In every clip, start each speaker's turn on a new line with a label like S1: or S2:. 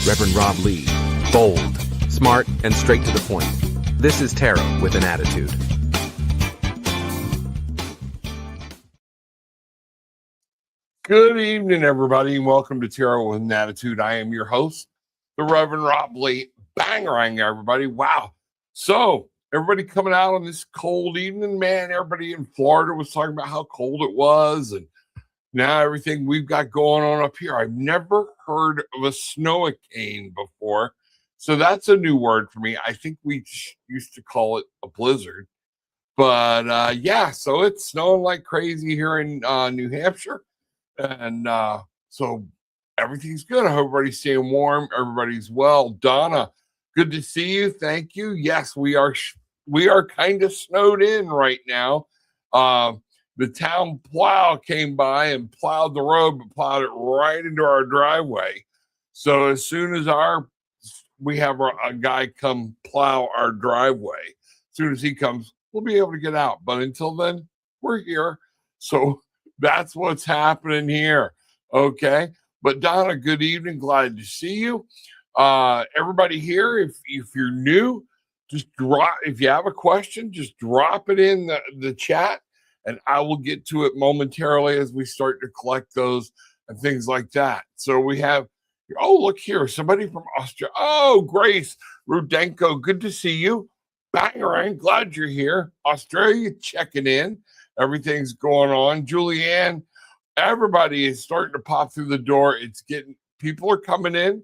S1: Reverend Rob Lee. Bold, smart, and straight to the point. This is Tarot with an Attitude.
S2: Good evening, everybody, and welcome to Tarot with an Attitude. I am your host, the Reverend Rob Lee. Bangarang, everybody. Wow. So, everybody coming out on this cold evening, man. Everybody in Florida was talking about how cold it was, and now everything we've got going on up here. I've never heard of a snow-a-cane before, so that's a new word for me. I think we used to call it a blizzard. But, yeah, so it's snowing like crazy here in New Hampshire. And so everything's good. I hope everybody's staying warm. Everybody's well. Donna, good to see you. Thank you. Yes, we are kind of snowed in right now. The town plow came by and plowed the road, but plowed it right into our driveway. So as soon as we have a guy come plow our driveway, as soon as he comes, we'll be able to get out. But until then, we're here. So that's what's happening here. Okay. But Donna, good evening. Glad to see you. Everybody here, if you're new, just if you have a question, just drop it in the chat and I will get to it momentarily as we start to collect those and things like that. So we have, oh, look here, somebody from Australia. Oh, Grace Rudenko, good to see you. Bangarang, glad you're here. Australia checking in. Everything's going on. Julianne, everybody is starting to pop through the door. People are coming in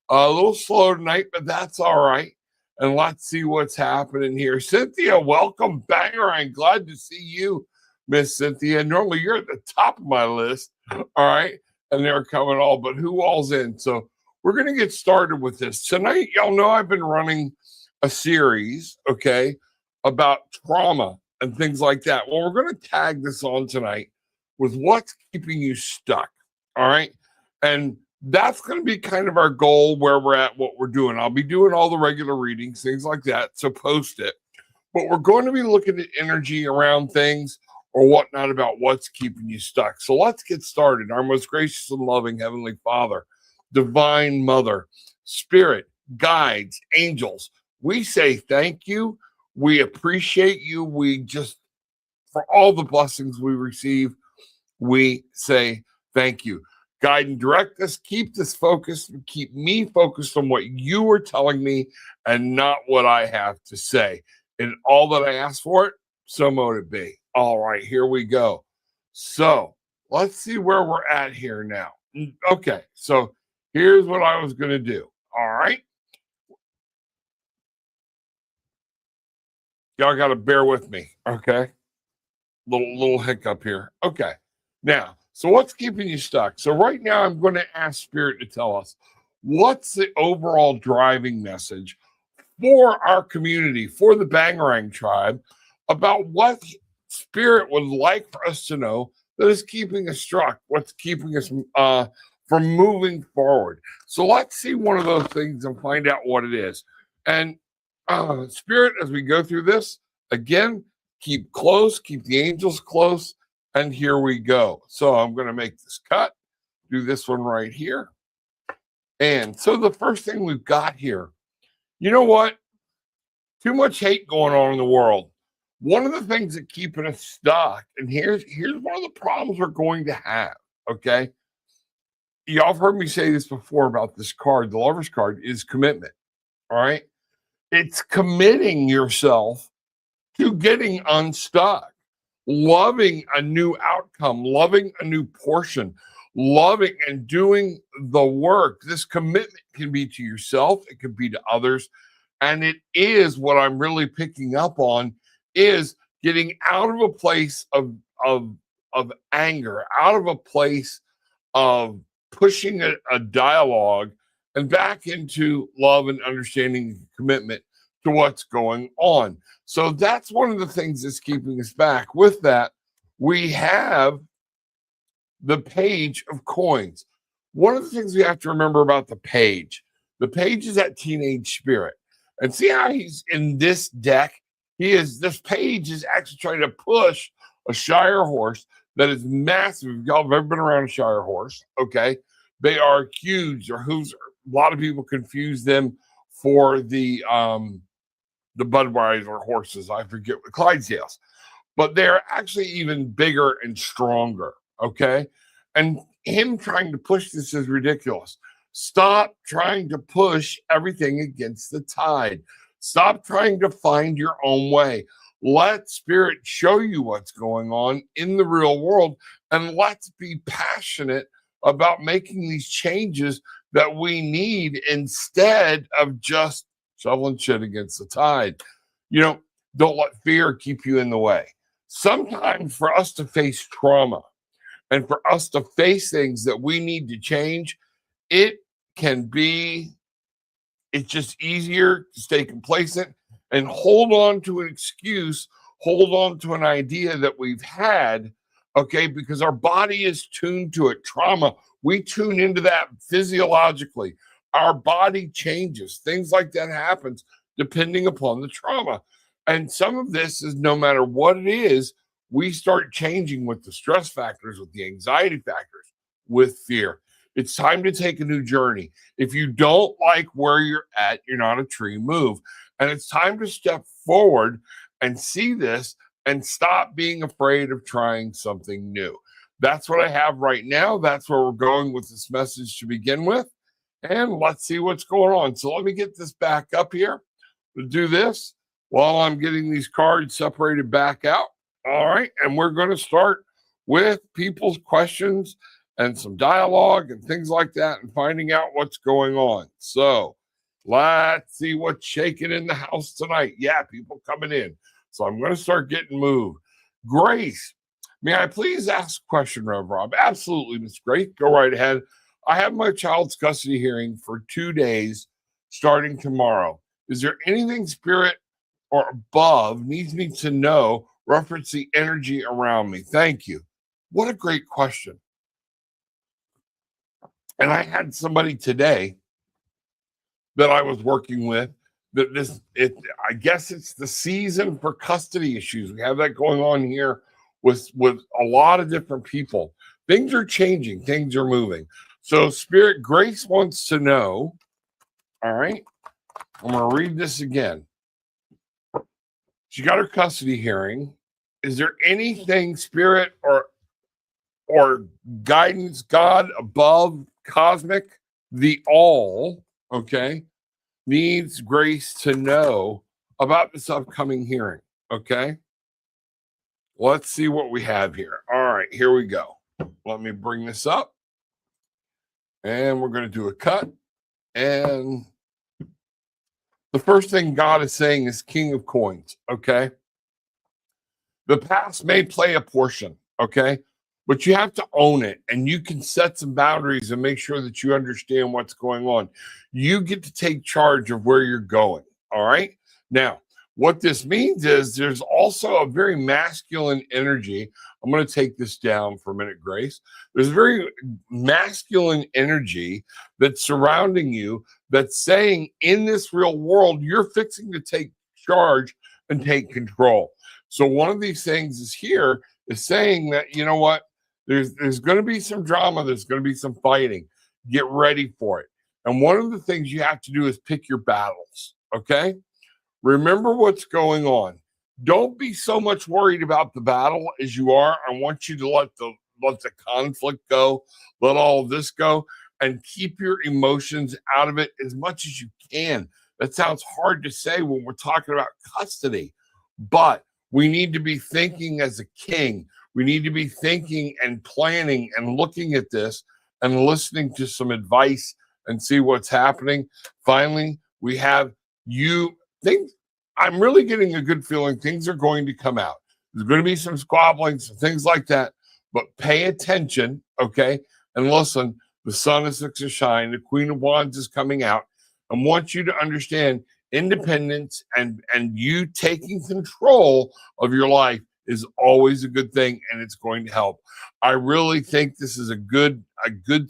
S2: a little slow tonight, but that's all right. And let's see what's happening here. Cynthia, welcome, Bangarang. Glad to see you, Miss Cynthia. Normally you're at the top of my list. All right. And they're coming all, but who all's in? So we're going to get started with this. Tonight, y'all know I've been running a series, okay, about trauma and things like that. Well, we're going to tag this on tonight with what's keeping you stuck. All right. And that's going to be kind of our goal where we're at, what we're doing. I'll be doing all the regular readings, things like that. So post it. But we're going to be looking at energy around things or whatnot about what's keeping you stuck. So let's get started. Our most gracious and loving Heavenly Father, Divine Mother, Spirit, guides, angels, we say thank you. We appreciate you. For all the blessings we receive, we say thank you. Guide and direct us. Keep this focused. Keep me focused on what you are telling me and not what I have to say. And all that I ask for it, so mote it be. All right, here we go. So let's see where we're at here now. Okay, so here's what I was going to do. All right. Y'all got to bear with me, okay? Little hiccup here. Okay. Now, so what's keeping you stuck? So right now I'm going to ask Spirit to tell us what's the overall driving message for our community, for the Bangarang tribe, about what Spirit would like for us to know that is keeping us stuck, what's keeping us from moving forward. So let's see one of those things and find out what it is. And Spirit, as we go through this, again, keep close, keep the angels close, and here we go. So I'm going to make this cut, do this one right here. And so the first thing we've got here, you know what? Too much hate going on in the world. One of the things that keeping us stuck, and here's one of the problems we're going to have, okay? Y'all have heard me say this before about this card, the Lover's card, is commitment, all right? It's committing yourself to getting unstuck, loving a new outcome, loving a new portion, loving and doing the work. This commitment can be to yourself, it can be to others, and it is what I'm really picking up on is getting out of a place of anger, out of a place of pushing a dialogue and back into love and understanding and commitment to what's going on. So that's one of the things that's keeping us back. With that, we have the Page of Coins. One of the things we have to remember about the Page is that teenage spirit. And see how he's in this deck? This Page is actually trying to push a Shire horse that is massive. If y'all have ever been around a Shire horse, okay? They are huge. Their hooves are lot of people confuse them for the Budweiser horses. I forget what Clydesdales, but they're actually even bigger and stronger. Okay. And him trying to push this is ridiculous. Stop trying to push everything against the tide. Stop trying to find your own way. Let spirit show you what's going on in the real world, and let's be passionate about making these changes that we need instead of just shoveling shit against the tide. You know, don't let fear keep you in the way. Sometimes for us to face trauma and for us to face things that we need to change, it's just easier to stay complacent and hold on to an excuse, hold on to an idea that we've had, okay, because our body is tuned to it. Trauma, we tune into that physiologically. Our body changes. Things like that happens depending upon the trauma. And some of this is no matter what it is, we start changing with the stress factors, with the anxiety factors, with fear. It's time to take a new journey. If you don't like where you're at, you're not a tree, move. And it's time to step forward and see this and stop being afraid of trying something new. That's what I have right now. That's where we're going with this message to begin with. And let's see what's going on. So let me get this back up here to do this while I'm getting these cards separated back out. All right. And we're going to start with people's questions and some dialogue and things like that and finding out what's going on. So let's see what's shaking in the house tonight. Yeah, people coming in. So I'm going to start getting moved. Grace, may I please ask a question, Rev Rob? Absolutely, Miss Grace. Go right ahead. I have my child's custody hearing for 2 days starting tomorrow. Is there anything spirit or above needs me to know reference the energy around me? Thank you. What a great question. And I had somebody today that I was working with that I guess it's the season for custody issues. We have that going on here with a lot of different people. Things are changing, things are moving. So Spirit Grace wants to know, all right, I'm going to read this again. She got her custody hearing. Is there anything spirit or guidance, God above, cosmic, the all, okay, needs Grace to know about this upcoming hearing? Okay. Let's see what we have here. All right, here we go. Let me bring this up. And we're going to do a cut. And the first thing God is saying is King of Coins, okay? The past may play a portion, okay? But you have to own it, and you can set some boundaries and make sure that you understand what's going on. You get to take charge of where you're going, all right? Now, what this means is there's also a very masculine energy. I'm going to take this down for a minute, Grace. There's a very masculine energy that's surrounding you that's saying in this real world, you're fixing to take charge and take control. So one of these things is here is saying that, you know what, there's going to be some drama. There's going to be some fighting. Get ready for it. And one of the things you have to do is pick your battles, okay? Remember what's going on. Don't be so much worried about the battle as you are. I want you to let the conflict go, let all of this go, and keep your emotions out of it as much as you can. That sounds hard to say when we're talking about custody, but we need to be thinking as a king. We need to be thinking and planning and looking at this and listening to some advice and see what's happening. Finally, we have you. I'm really getting a good feeling things are going to come out. There's going to be some squabbling, some things like that, but pay attention, okay? And listen, the sun is six of shine. The Queen of Wands is coming out. I want you to understand independence and you taking control of your life is always a good thing, and it's going to help. I really think this is a good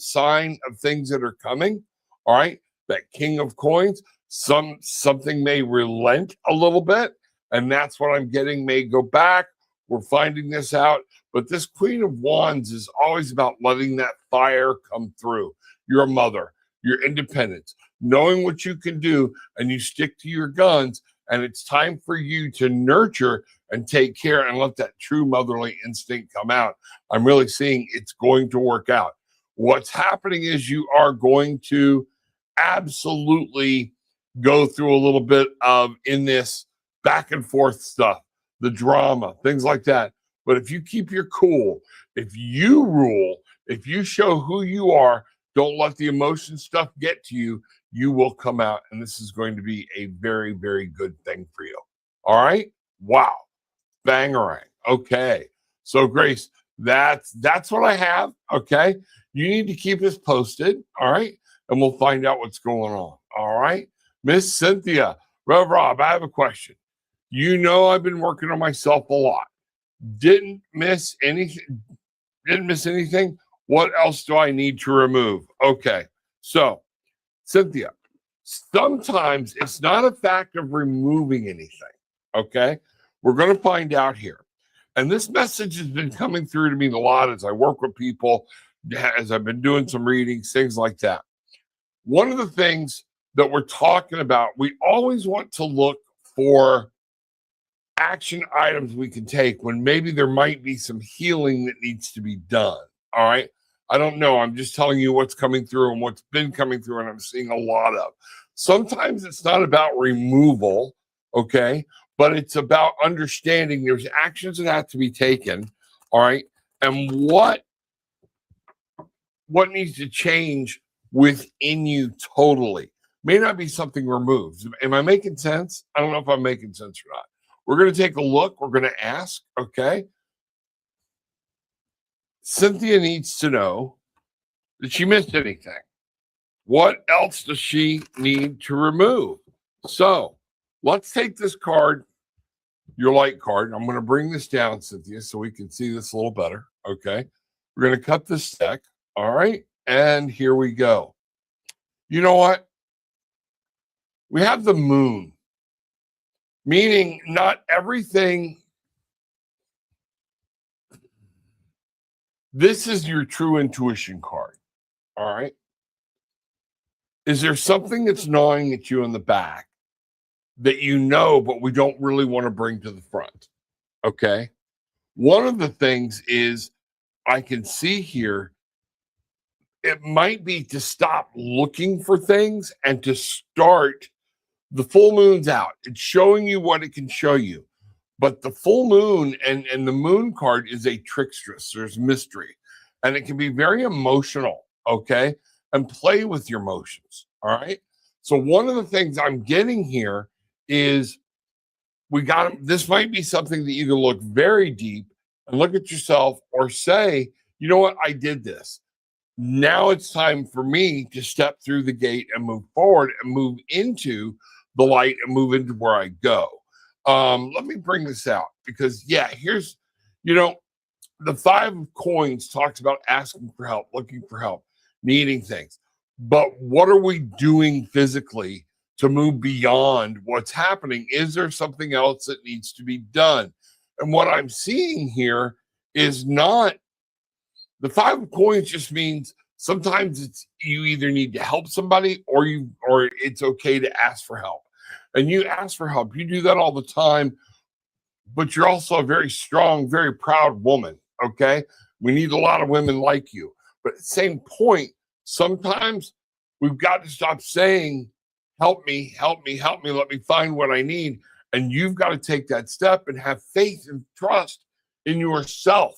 S2: sign of things that are coming, all right? That King of Coins, something may relent a little bit, and that's what I'm getting, may go back. We're finding this out. But this Queen of Wands is always about letting that fire come through. You're a mother. your independence, knowing what you can do, and you stick to your guns. And it's time for you to nurture and take care and let that true motherly instinct come out. I'm really seeing it's going to work out. What's happening is you are going to absolutely go through a little bit of in this back and forth stuff, the drama, things like that. But if you keep your cool, if you rule, if you show who you are, don't let the emotion stuff get to you, you will come out. And this is going to be a very, very good thing for you. All right. Wow. Bangarang. Okay. So Grace, that's what I have. Okay. You need to keep us posted. All right. And we'll find out what's going on. All right. Miss Cynthia, Rev Rob, I have a question. You know, I've been working on myself a lot. Didn't miss anything. What else do I need to remove? Okay. So, Cynthia, sometimes it's not a fact of removing anything. Okay. We're going to find out here. And this message has been coming through to me a lot as I work with people, as I've been doing some readings, things like that. One of the things that we're talking about, we always want to look for action items we can take when maybe there might be some healing that needs to be done. All right. I don't know. I'm just telling you what's coming through and what's been coming through, and I'm seeing a lot of. Sometimes it's not about removal, okay, but it's about understanding there's actions that have to be taken, all right, and what needs to change within you totally. May not be something removed. Am I making sense? I don't know if I'm making sense or not. We're going to take a look. We're going to ask, okay? Cynthia needs to know, did she miss anything? What else does she need to remove? So let's take this card, your light card. I'm going to bring this down, Cynthia, so we can see this a little better, okay? We're going to cut this deck, all right? And here we go. You know what? We have the moon, meaning not everything. This is your true intuition card, all right? Is there something that's gnawing at you in the back that you know, but we don't really want to bring to the front, okay? One of the things is I can see here, it might be to stop looking for things and to start. The full moon's out. It's showing you what it can show you. But the full moon and the moon card is a trickstress. There's mystery. And it can be very emotional, okay? And play with your emotions, all right? So one of the things I'm getting here is this might be something that you can look very deep and look at yourself or say, you know what, I did this. Now it's time for me to step through the gate and move forward and move into the light and move into where I go. Let me bring this out because, yeah, here's, the 5 of coins talks about asking for help, looking for help, needing things. But what are we doing physically to move beyond what's happening? Is there something else that needs to be done? And what I'm seeing here is not the 5 of coins just means sometimes it's you either need to help somebody or it's okay to ask for help. And you ask for help. You do that all the time, but you're also a very strong, very proud woman, okay? We need a lot of women like you. But at the same point, sometimes we've got to stop saying, help me, help me, help me, let me find what I need. And you've got to take that step and have faith and trust in yourself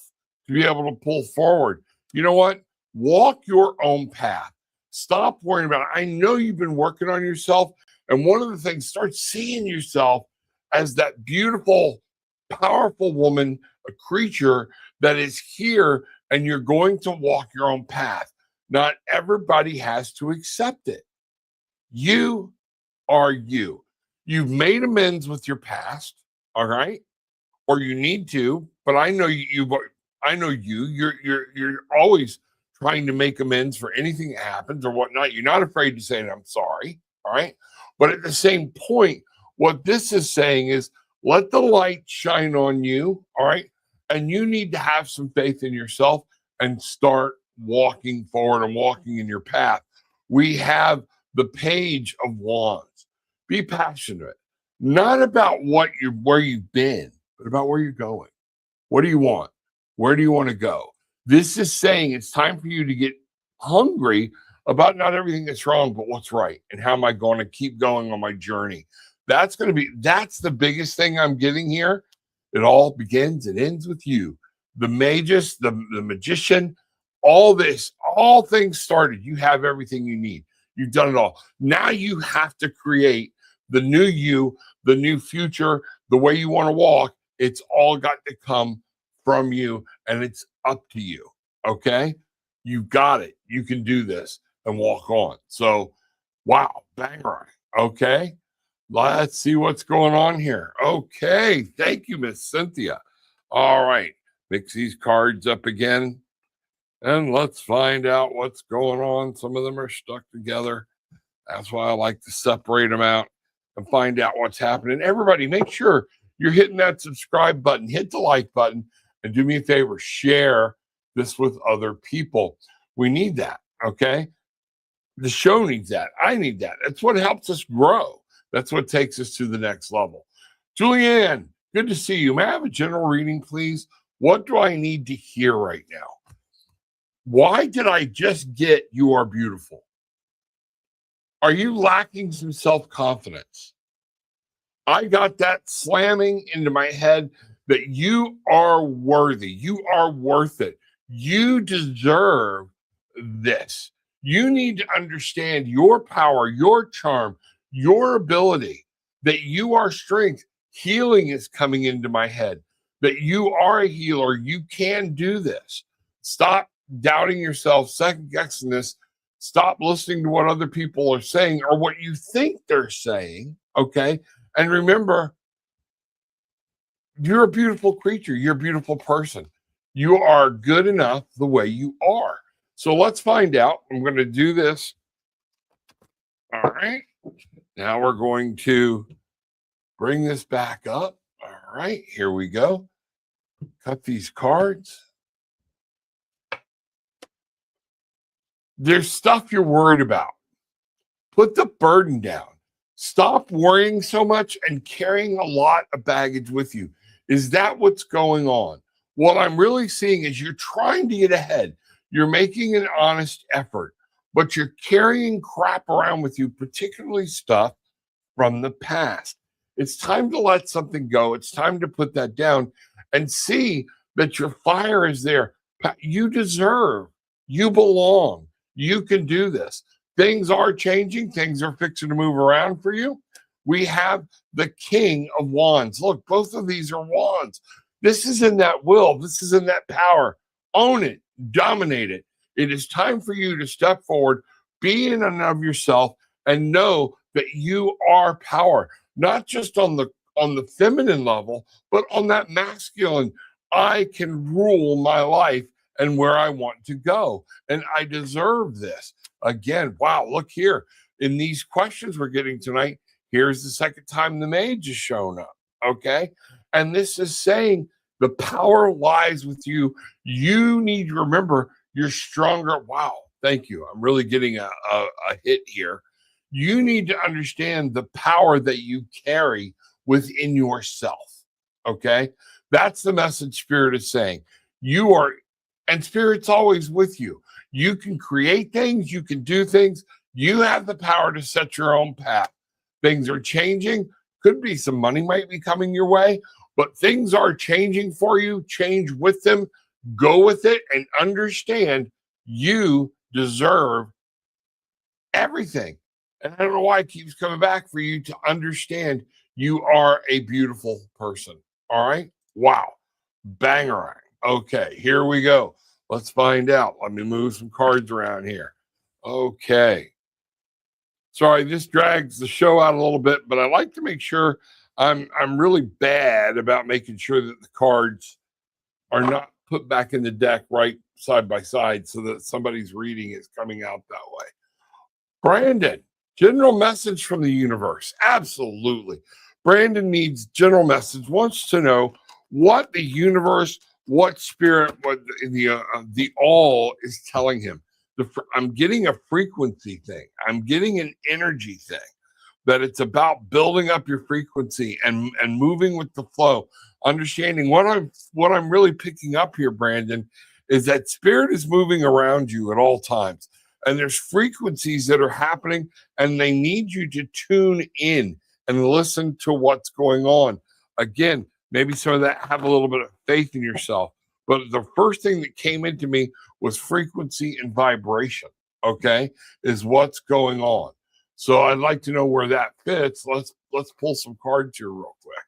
S2: to be able to pull forward. You know what? Walk your own path. Stop worrying about it. I know you've been working on yourself. And one of the things, start seeing yourself as that beautiful, powerful woman, a creature that is here, and you're going to walk your own path. Not everybody has to accept it. You are you. You've made amends with your past, all right? Or you need to, but I know you're always trying to make amends for anything that happens or whatnot. You're not afraid to say, I'm sorry, all right? But at the same point, what this is saying is let the light shine on you, all right? And you need to have some faith in yourself and start walking forward and walking in your path We have the Page of Wands. Be passionate, not about where you've been, but about where you're going. What do you want? Where do you want to go? This is saying it's time for you to get hungry about not everything that's wrong, but what's right. And how am I going to keep going on my journey? That's the biggest thing I'm getting here. It all begins and ends with you. The magus, the magician, all things started. You have everything you need. You've done it all. Now you have to create the new you, the new future, the way you want to walk. It's all got to come from you, and it's up to you. Okay? You got it. You can do this and walk on. So, wow, bang right. Okay? Let's see what's going on here. Okay. Thank you, Miss Cynthia. All right. Mix these cards up again, and let's find out what's going on. Some of them are stuck together. That's why I like to separate them out and find out what's happening. Everybody, make sure you're hitting that subscribe button, hit the like button, and do me a favor, share this with other people. We need that, okay? The show needs that. I need that. That's what helps us grow. That's what takes us to the next level. Julianne, good to see you. May I have a general reading, please? What do I need to hear right now? Why did I just get you are beautiful? Are you lacking some self-confidence? I got that slamming into my head that you are worthy. You are worth it. You deserve this. You need to understand your power, your charm, your ability, that you are strength. Healing is coming into my head, that you are a healer. You can do this. Stop doubting yourself, second guessing this. Stop listening to what other people are saying or what you think they're saying. Okay. And remember, you're a beautiful creature. You're a beautiful person. You are good enough the way you are. So let's find out. I'm going to do this. All right. Now we're going to bring this back up. All right. Here we go. Cut these cards. There's stuff you're worried about. Put the burden down. Stop worrying so much and carrying a lot of baggage with you. Is that what's going on? What I'm really seeing is you're trying to get ahead. You're making an honest effort, but you're carrying crap around with you, particularly stuff from the past. It's time to let something go. It's time to put that down and see that your fire is there. You deserve, you belong, you can do this. Things are changing. Things are fixing to move around for you. We have the King of Wands. Look, both of these are wands. This is in that will. This is in that power. Own it. Dominate it. It is time for you to step forward, be in and of yourself, and know that you are power, not just on the feminine level, but on that masculine. I can rule my life and where I want to go, and I deserve this. Again, wow, look here. In these questions we're getting tonight, here's the second time the mage has shown up, okay? And this is saying the power lies with you. You need to remember you're stronger. Wow, thank you. I'm really getting a hit here. You need to understand the power that you carry within yourself, okay? That's the message Spirit is saying. You are, and Spirit's always with you. You can create things. You can do things. You have the power to set your own path. Things are changing. Could be some money might be coming your way, but things are changing for you. Change with them. Go with it and understand you deserve everything. And I don't know why it keeps coming back for you to understand you are a beautiful person. All right. Wow. Bangarang. Okay. Here we go. Let's find out. Let me move some cards around here. Okay. Sorry, this drags the show out a little bit, but I like to make sure I'm really bad about making sure that the cards are not put back in the deck right side by side so that somebody's reading is coming out that way. Brandon, general message from the universe. Absolutely. Brandon needs general message, wants to know what the universe, what spirit, what the all is telling him. I'm getting a frequency thing. I'm getting an energy thing. That it's about building up your frequency and moving with the flow. Understanding what I'm really picking up here, Brandon, is that spirit is moving around you at all times. And there's frequencies that are happening, and they need you to tune in and listen to what's going on. Again, maybe some of that, have a little bit of faith in yourself. But the first thing that came into me was frequency and vibration, okay, is what's going on. So I'd like to know where that fits. Let's pull some cards here real quick.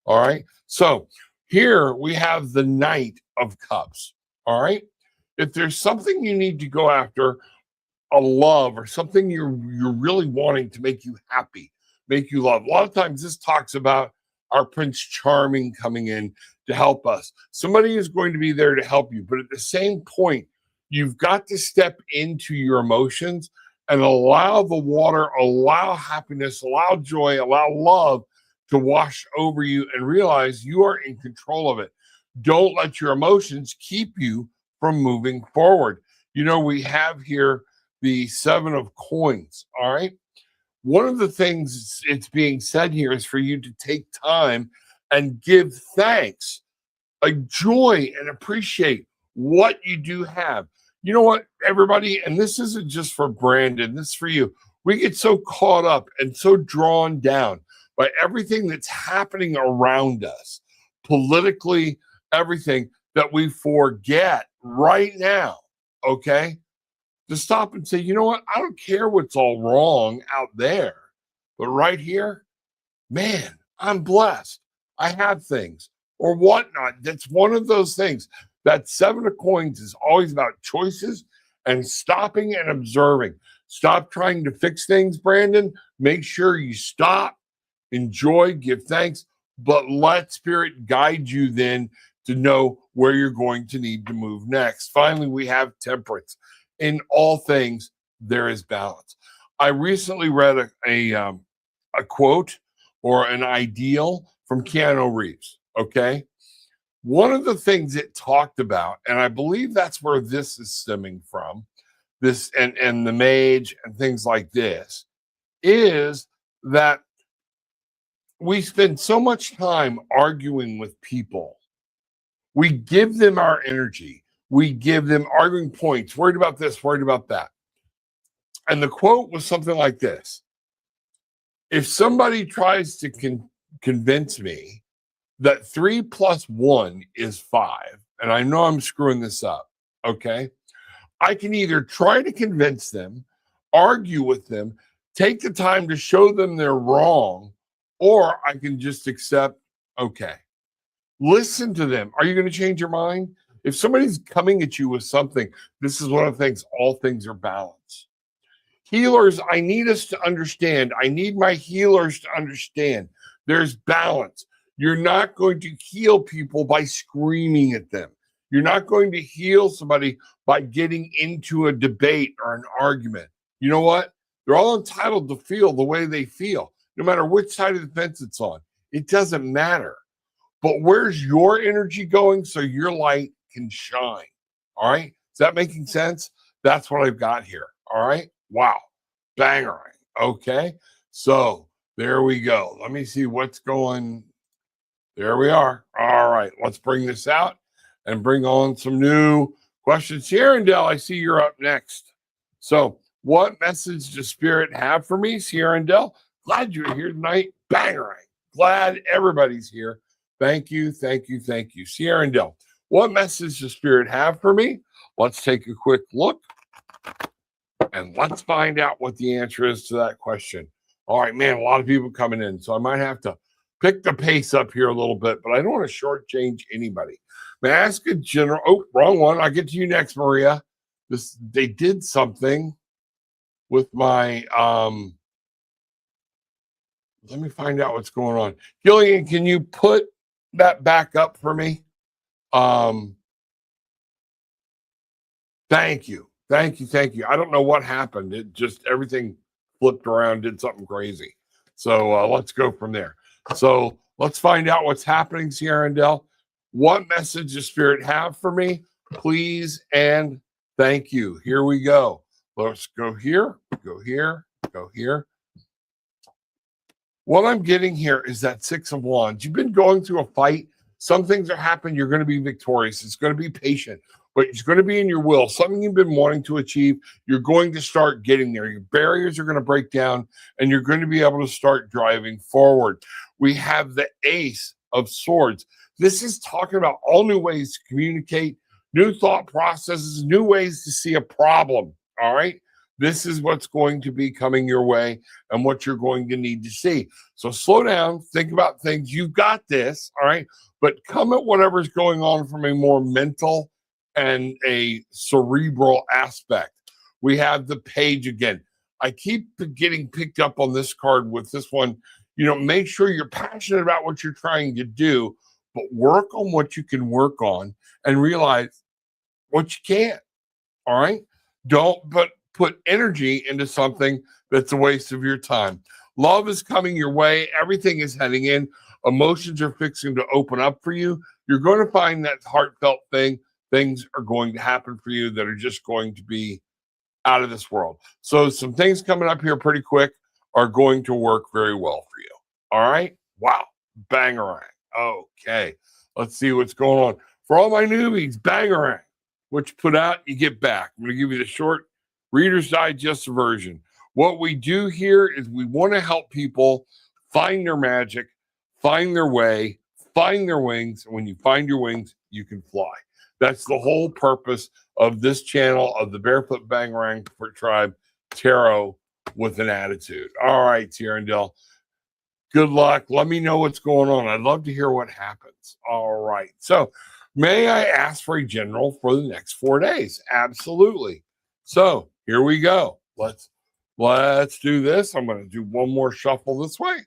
S2: All right. So here we have the Knight of Cups. All right. If there's something you need to go after, a love or something you're really wanting to make you happy, make you love. A lot of times this talks about our Prince Charming coming in to help us. Somebody is going to be there to help you. But at the same point, you've got to step into your emotions and allow the water, allow happiness, allow joy, allow love to wash over you and realize you are in control of it. Don't let your emotions keep you from moving forward. You know, we have here the 7 of Coins, all right? One of the things it's being said here is for you to take time and give thanks, enjoy and appreciate what you do have. You know what, everybody, and this isn't just for Brandon, this is for you. We get so caught up and so drawn down by everything that's happening around us, politically, everything, that we forget right now, okay, to stop and say, you know what, I don't care what's all wrong out there, but right here, man, I'm blessed. I have things or whatnot. That's one of those things. That 7 of Coins is always about choices and stopping and observing. Stop trying to fix things, Brandon. Make sure you stop, enjoy, give thanks, but let spirit guide you then to know where you're going to need to move next. Finally, we have Temperance. In all things, there is balance. I recently read a quote or an ideal from Keanu Reeves, okay? One of the things it talked about, and I believe that's where this is stemming from, this and the mage and things like this, is that we spend so much time arguing with people. We give them our energy. We give them arguing points, worried about this, worried about that. And the quote was something like this: if somebody tries to convince me that 3 + 1 is 5, and I know I'm screwing this up, okay? I can either try to convince them, argue with them, take the time to show them they're wrong, or I can just accept, okay. Listen to them. Are you going to change your mind? If somebody's coming at you with something, this is one of the things, all things are balanced. Healers, I need us to understand. I need my healers to understand there's balance. You're not going to heal people by screaming at them. You're not going to heal somebody by getting into a debate or an argument. You know what? They're all entitled to feel the way they feel, no matter which side of the fence it's on. It doesn't matter. But where's your energy going so your light can shine? All right? Is that making sense? That's what I've got here. All right? Wow. Bangering. Okay. So there we go. Let me see what's going. There we are. All right. Let's bring this out and bring on some new questions. Sierrandell, I see you're up next. So what message does Spirit have for me, Sierrandell? Glad you're here tonight. Bangering. Glad everybody's here. Thank you, thank you, thank you. Sierrandell, what message does Spirit have for me? Let's take a quick look and let's find out what the answer is to that question. All right, man, a lot of people coming in, so I might have to pick the pace up here a little bit, but I don't want to shortchange anybody. May I ask a general? Oh, wrong one. I'll get to you next, Maria. They did something with my let me find out what's going on. Gillian, can you put that back up for me? Thank you. Thank you. Thank you. I don't know what happened. It just, everything flipped around, did something crazy. So let's go from there. So let's find out what's happening, Sierrandell. What message does Spirit have for me? Please and Thank you. Here we go. Let's go here, go here, go here. What I'm getting here is that Six of Wands. You've been going through a fight. Some things are happening. You're going to be victorious. It's going to be patient, but it's going to be in your will. Something you've been wanting to achieve, you're going to start getting there. Your barriers are going to break down, and you're going to be able to start driving forward. We have the Ace of Swords. This is talking about all new ways to communicate, new thought processes, new ways to see a problem. All right. This is what's going to be coming your way and what you're going to need to see. So slow down, think about things. You've got this, all right? But come at whatever's going on from a more mental and a cerebral aspect. We have the Page again. I keep getting picked up on this card with this one. You know, make sure you're passionate about what you're trying to do, but work on what you can work on and realize what you can't, all right? Don't put energy into something that's a waste of your time. Love is coming your way. Everything is heading in. Emotions are fixing to open up for you. You're going to find that heartfelt thing. Things are going to happen for you that are just going to be out of this world. So some things coming up here pretty quick are going to work very well for you. All right? Wow. Bangarang. Okay. Let's see what's going on. For all my newbies, Bangarang. What you put out, you get back. I'm going to give you the short Reader's Digest version. What we do here is we want to help people find their magic, find their way, find their wings. And when you find your wings, you can fly. That's the whole purpose of this channel of the Barefoot Bangarang Tribe Tarot with an Attitude. All right, Tierendell. Good luck. Let me know what's going on. I'd love to hear what happens. All right. So may I ask for a general for the next 4 days? Absolutely. So here we go. Let's do this. I'm going to do one more shuffle this way,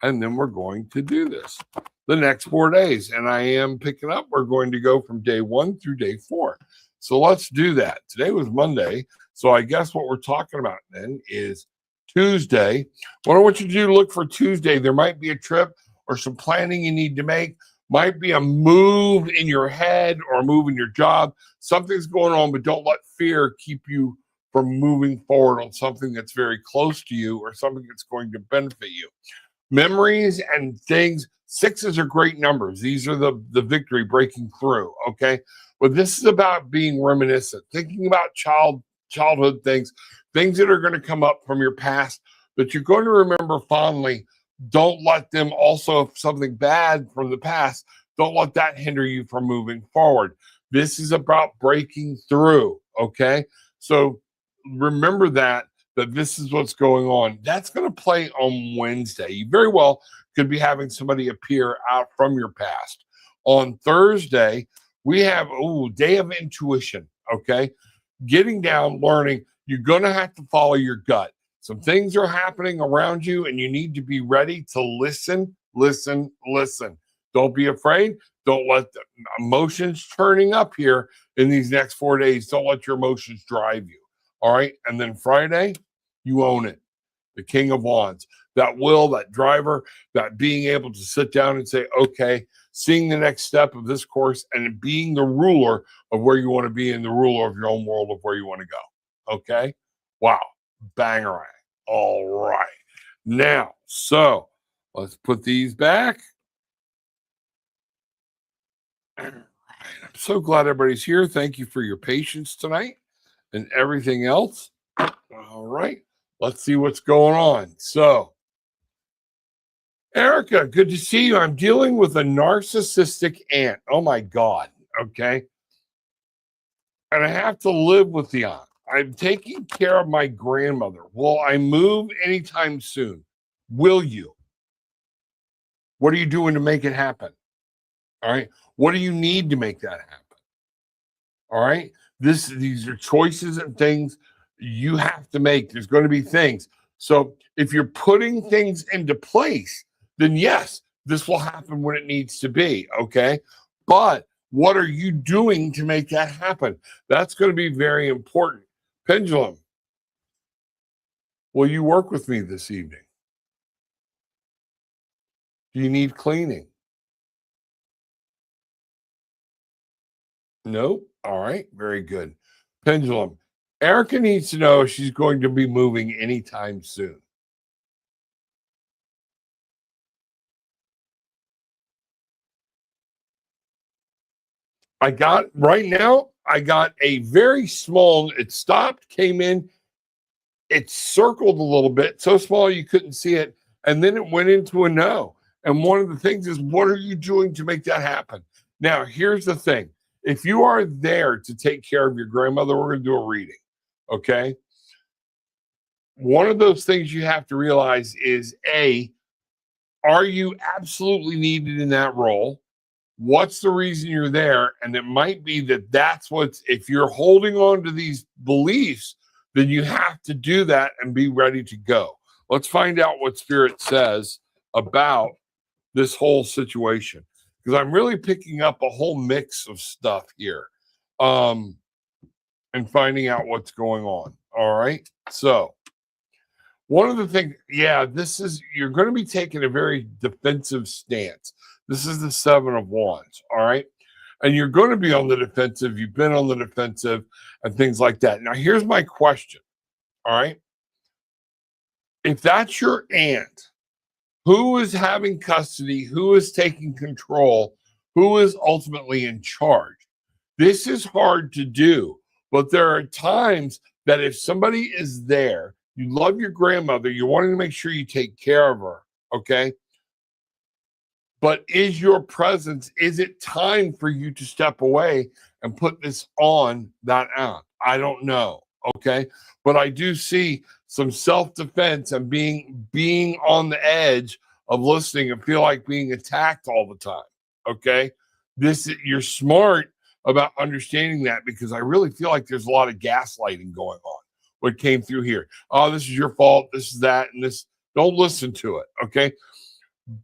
S2: and then we're going to do this the next 4 days. And I am picking up. We're going to go from day 1 through day 4. So let's do that. Today was Monday. So I guess what we're talking about then is Tuesday. What I want you to do, look for Tuesday. There might be a trip or some planning you need to make. Might be a move in your head or a move in your job. Something's going on, but don't let fear keep you from moving forward on something that's very close to you or something that's going to benefit you. Memories and things, 6s are great numbers. These are the victory breaking through, okay? But this is about being reminiscent, thinking about childhood things that are going to come up from your past that you're going to remember fondly. Don't let them also, if something bad from the past, don't let that hinder you from moving forward. This is about breaking through, okay? So remember that this is what's going on. That's going to play on Wednesday. You very well could be having somebody appear out from your past. On Thursday, we have, day of intuition, okay? Getting down, learning. You're going to have to follow your gut. Some things are happening around you, and you need to be ready to listen. Don't be afraid. Don't let the emotions turning up here in these next 4 days. Don't let your emotions drive you. All right. And then Friday, you own it. The King of Wands. That will, that driver, that being able to sit down and say, okay, seeing the next step of this course and being the ruler of where you want to be and the ruler of your own world of where you want to go. Okay. Wow. Bangarang. All right. Now, so let's put these back. All right. I'm so glad everybody's here. Thank you for your patience tonight and everything else. All right. Let's see what's going on. So, Erica, good to see you. I'm dealing with a narcissistic aunt. Oh, my God. Okay. And I have to live with the aunt. I'm taking care of my grandmother. Will I move anytime soon? Will you? What are you doing to make it happen? All right. What do you need to make that happen? All right. These are choices and things you have to make. There's going to be things. So if you're putting things into place, then yes, this will happen when it needs to be. Okay. But what are you doing to make that happen? That's going to be very important. Pendulum, will you work with me this evening? Do you need cleaning? No? All right. Very good. Pendulum. Erica needs to know if she's going to be moving anytime soon. I got a very small, it stopped, came in, it circled a little bit, so small you couldn't see it, and then it went into a no. And one of the things is, what are you doing to make that happen? Now, here's the thing. If you are there to take care of your grandmother, we're going to do a reading, okay? One of those things you have to realize is, A, are you absolutely needed in that role? What's the reason you're there? And it might be that's what's, if you're holding on to these beliefs, then you have to do that and be ready to go. Let's find out what Spirit says about this whole situation, because I'm really picking up a whole mix of stuff here, and finding out what's going on. All right. So one of the things, you're going to be taking a very defensive stance. This is the 7 of Wands. All right. And you're going to be on the defensive. You've been on the defensive and things like that. Now, here's my question. All right. If that's your aunt, who is having custody, who is taking control, who is ultimately in charge? This is hard to do, but there are times that if somebody is there, you love your grandmother, you're wanting to make sure you take care of her, okay? But is your presence, is it time for you to step away and put this on that aunt? I don't know, okay? But I do see some self-defense and being on the edge of listening and feel like being attacked all the time, okay? You're smart about understanding that, because I really feel like there's a lot of gaslighting going on. What came through here? Oh, this is your fault. This is that, and this. Don't listen to it, okay?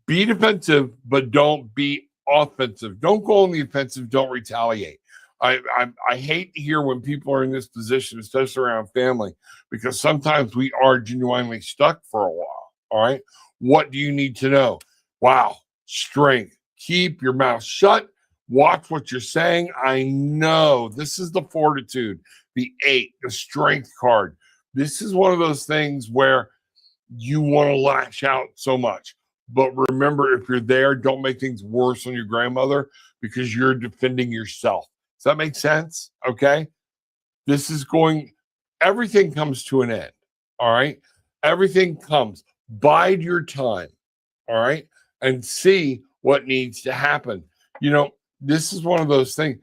S2: Be defensive, but don't be offensive. Don't go on the offensive. Don't retaliate. I hate to hear when people are in this position, especially around family, because sometimes we are genuinely stuck for a while. All right. What do you need to know? Wow. Strength. Keep your mouth shut. Watch what you're saying. I know this is the fortitude, the 8, the strength card. This is one of those things where you want to lash out so much. But remember, if you're there, don't make things worse on your grandmother, because you're defending yourself. Does that make sense? Okay. Everything comes to an end. All right. Everything comes. Bide your time. All right. And see what needs to happen. This is one of those things.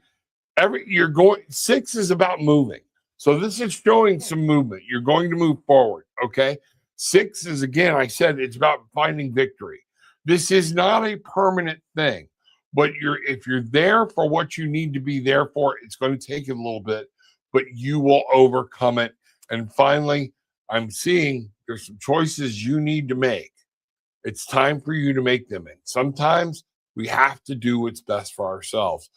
S2: 6 is about moving. So this is showing some movement. You're going to move forward. Okay. 6 is, again, I said, it's about finding victory. This is not a permanent thing, but if you're there for what you need to be there for, it's going to take a little bit, but you will overcome it. And finally, I'm seeing there's some choices you need to make. It's time for you to make them. And sometimes we have to do what's best for ourselves.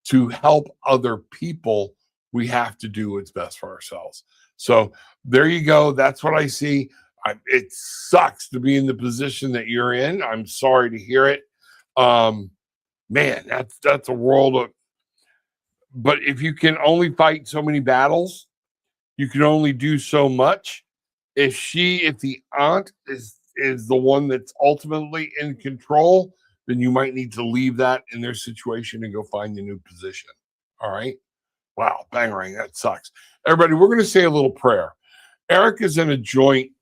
S2: To help other people, we have to do what's best for ourselves. So there you go. That's what I see. It sucks to be in the position that you're in. I'm sorry to hear it. Man, that's a world of, but if you can only fight so many battles, you can only do so much. If the aunt is the one that's ultimately in control, then you might need to leave that in their situation and go find a new position. All right. Wow. Bangarang. That sucks. Everybody, we're going to say a little prayer. Eric is in a joint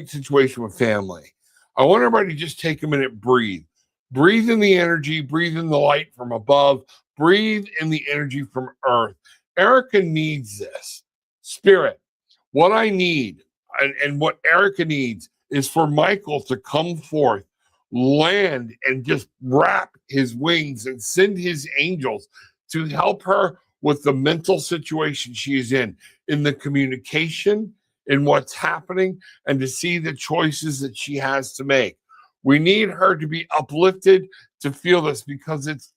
S2: situation with family. I want everybody to just take a minute, breathe in the energy, breathe in the light from above, breathe in the energy from earth. Erica needs this. Spirit, what I need and what Erica needs is for Michael to come forth, land, and just wrap his wings and send his angels to help her with the mental situation she is in the communication, in what's happening, and to see the choices that she has to make. We need her to be uplifted to feel this, because it's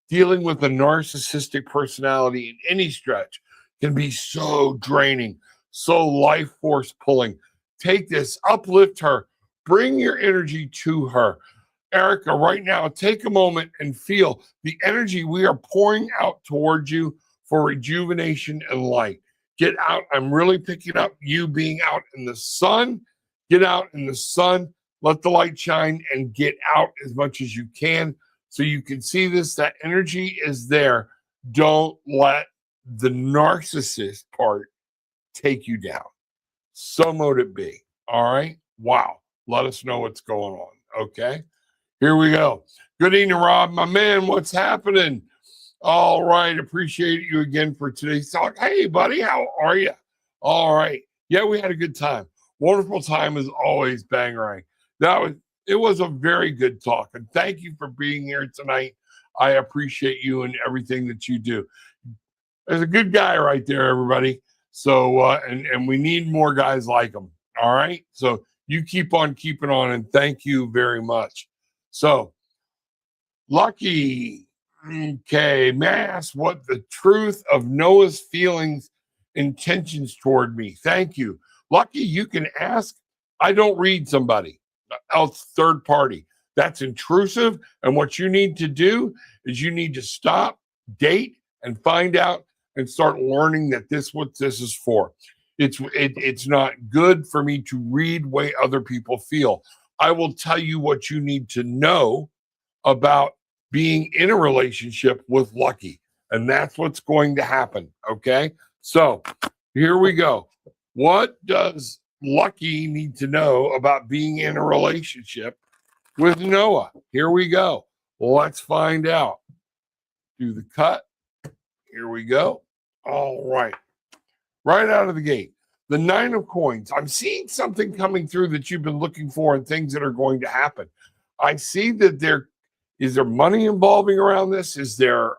S2: dealing with a narcissistic personality in any stretch can be so draining, so life force pulling. Take this, uplift her, bring your energy to her. Erica, right now, take a moment and feel the energy we are pouring out towards you for rejuvenation and light. Get out. I'm really picking up you being out in the sun. Get out in the sun, let the light shine, and get out as much as you can so you can see this. That energy is there. Don't let the narcissist part take you down. So mote it be. All right. Wow. Let us know what's going on. Okay. Here we go. Good evening, Rob. My man, what's happening? All right. Appreciate you again for today's talk. Hey, buddy. How are you? All right. Yeah, we had a good time. Wonderful time as always, Bangarang. It was a very good talk. And thank you for being here tonight. I appreciate you and everything that you do. There's a good guy right there, everybody. So, and we need more guys like him. All right. So you keep on keeping on, and thank you very much. So, Lucky, okay, may I ask what the truth of Noah's feelings, intentions toward me? Thank you. Lucky, you can ask. I don't read somebody else, third party. That's intrusive. And what you need to do is you need to stop, date, and find out and start learning that what this is for. It's not good for me to read way other people feel. I will tell you what you need to know about being in a relationship with Lucky. And that's what's going to happen. Okay. So here we go. What does Lucky need to know about being in a relationship with Noah? Here we go. Let's find out. Do the cut. Here we go. All right. Right out of the gate. The 9 of coins. I'm seeing something coming through that you've been looking for and things that are going to happen. I see that is there money involving around this? Is there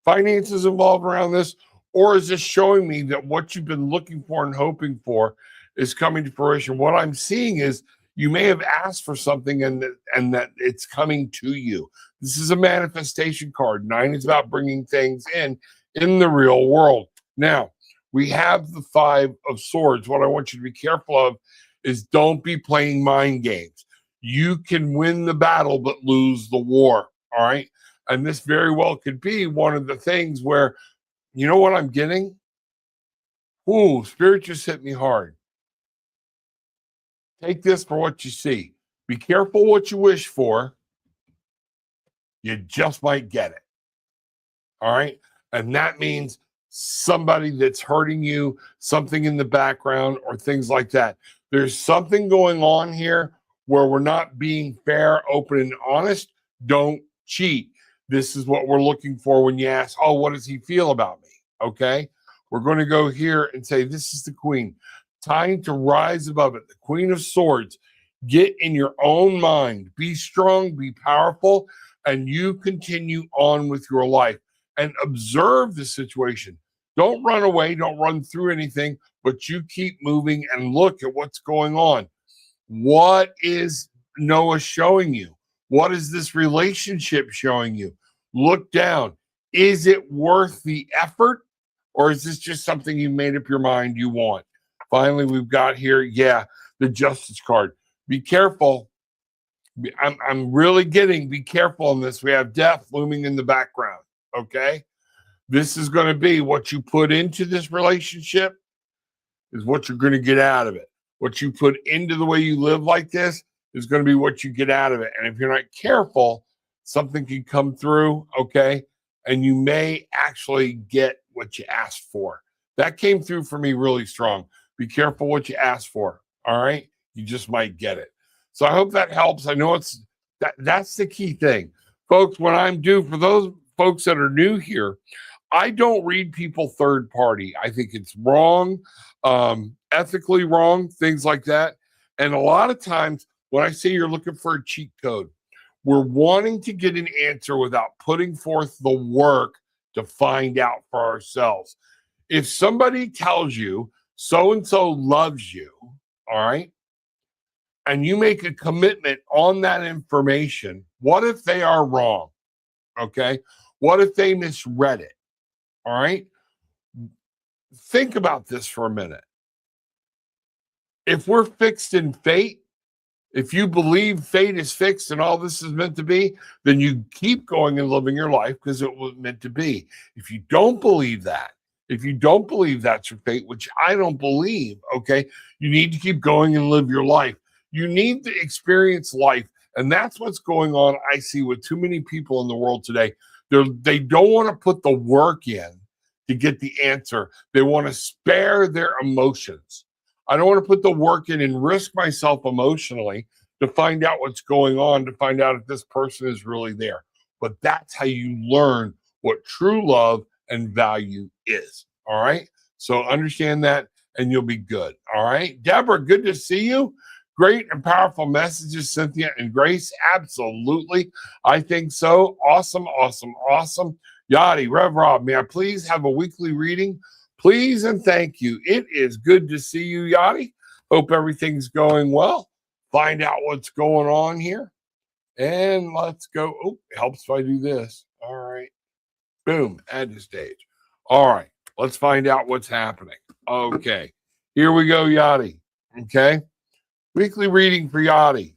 S2: finances involved around this? Or is this showing me that what you've been looking for and hoping for is coming to fruition? What I'm seeing is you may have asked for something and that it's coming to you. This is a manifestation card. 9 is about bringing things in the real world. Now, we have the 5 of swords. What I want you to be careful of is don't be playing mind games. You can win the battle but lose the war, all right? And this very well could be one of the things where, you know what I'm getting? Ooh, Spirit just hit me hard. Take this for what you see. Be careful what you wish for. You just might get it. All right? And that means somebody that's hurting you, something in the background, or things like that. There's something going on here where we're not being fair, open, and honest. Don't cheat. This is what we're looking for when you ask, oh, what does he feel about me? Okay? We're going to go here and say, this is the queen. Time to rise above it. The Queen of Swords. Get in your own mind. Be strong, be powerful, and you continue on with your life and observe the situation. Don't run away. Don't run through anything, but you keep moving and look at what's going on. What is Noah showing you? What is this relationship showing you? Look down. Is it worth the effort, or is this just something you made up your mind you want? Finally, we've got here, the Justice card. Be careful. I'm really getting, be careful on this. We have death looming in the background, okay? This is going to be what you put into this relationship is what you're going to get out of it. What you put into the way you live like this is going to be what you get out of it. And if you're not careful, something can come through, okay? And you may actually get what you asked for. That came through for me really strong. Be careful what you ask for, all right? You just might get it. So I hope that helps. I know that's the key thing. Folks, when I'm due, for those folks that are new here, I don't read people third party. I think it's wrong, ethically wrong, things like that. And a lot of times when I say you're looking for a cheat code, we're wanting to get an answer without putting forth the work to find out for ourselves. If somebody tells you so-and-so loves you, all right, and you make a commitment on that information, what if they are wrong? Okay? What if they misread it? All right? Think about this for a minute. If we're fixed in fate, If you believe fate is fixed and all this is meant to be, then you keep going and living your life because it was meant to be. If you don't believe that, if you don't believe that's your fate, which I don't believe, okay, you need to keep going and live your life. You need to experience life. And that's what's going on, I see, with too many people in the world today. They don't want to put the work in to get the answer. They want to spare their emotions. I don't want to put the work in and risk myself emotionally to find out what's going on, to find out if this person is really there. But that's how you learn what true love and value is. All right. So understand that and you'll be good. All right. Deborah, good to see you. Great and powerful messages, Cynthia and Grace. Absolutely. I think so. Awesome, awesome, awesome. Yachty, Rev Rob, may I please have a weekly reading? Please and thank you. It is good to see you, Yachty. Hope everything's going well. Find out what's going on here. And let's go. Oh, it helps if I do this. All right. Boom, add to stage. All right. Let's find out what's happening. Okay. Here we go, Yachty. Okay. Weekly reading for Yachty.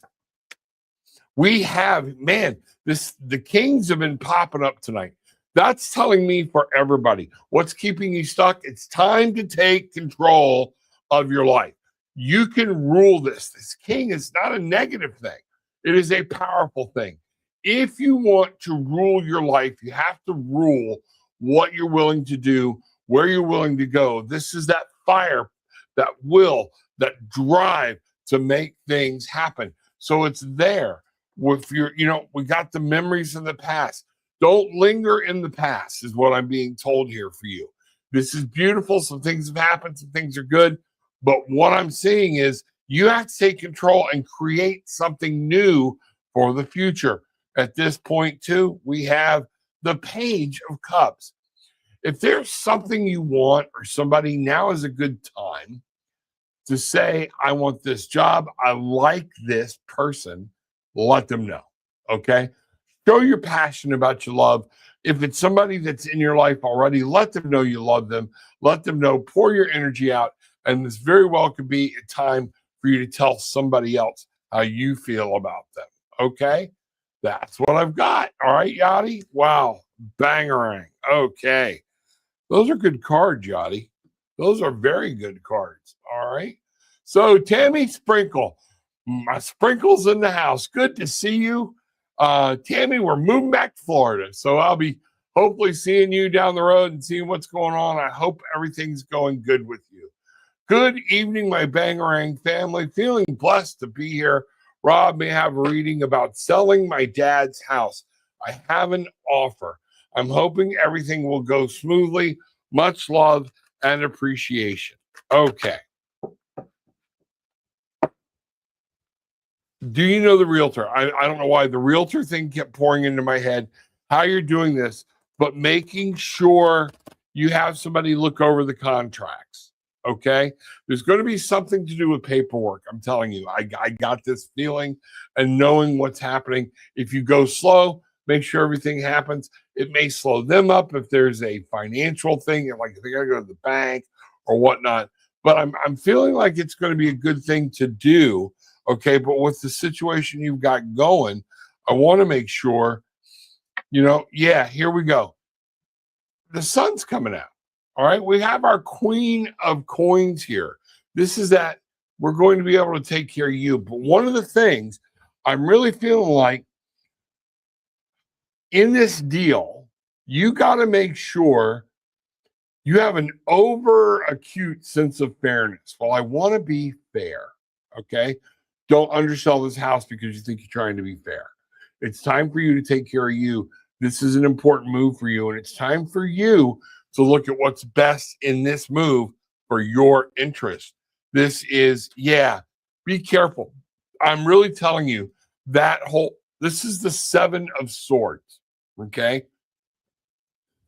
S2: We have, man, the kings have been popping up tonight. That's telling me for everybody, what's keeping you stuck? It's time to take control of your life. You can rule this. This king is not a negative thing. It is a powerful thing. If you want to rule your life, you have to rule what you're willing to do, where you're willing to go. This is that fire, that will, that drive to make things happen. So it's there. If you're, we got the memories of the past. Don't linger in the past is what I'm being told here for you. This is beautiful. Some things have happened. Some things are good. But what I'm seeing is you have to take control and create something new for the future. At this point, too, we have the Page of Cups. If there's something you want or somebody, now is a good time to say, I want this job. I like this person. Let them know. Okay. Show your passion about your love. If it's somebody that's in your life already, let them know you love them. Let them know, pour your energy out. And this very well could be a time for you to tell somebody else how you feel about them. Okay. That's what I've got. All right, Yachty. Wow. Bangarang. Okay. Those are good cards, Yachty. Those are very good cards. All right. So Tammy Sprinkle, my Sprinkle's in the house. Good to see you. Tammy, we're moving back to Florida. So I'll be hopefully seeing you down the road and seeing what's going on. I hope everything's going good with you. Good evening, my Bangarang family. Feeling blessed to be here. Rob may have a reading about selling my dad's house. I have an offer. I'm hoping everything will go smoothly. Much love and appreciation. Okay. Do you know the realtor? I don't know why the realtor thing kept pouring into my head, how you're doing this, but making sure you have somebody look over the contracts. Okay. There's going to be something to do with paperwork. I'm telling you, I got this feeling and knowing what's happening. If you go slow, make sure everything happens. It may slow them up if there's a financial thing, like if they got to go to the bank or whatnot. But I'm feeling like it's going to be a good thing to do. Okay. But with the situation you've got going, I want to make sure, here we go. The sun's coming out. All right. We have our Queen of Coins here. This is that we're going to be able to take care of you. But one of the things I'm really feeling like in this deal, you got to make sure you have an over acute sense of fairness. Well, I want to be fair. Okay. Don't undersell this house because you think you're trying to be fair. It's time for you to take care of you. This is an important move for you. And it's time for you to look at what's best in this move for your interest. This is, be careful. I'm really telling you this is the Seven of Swords. Okay.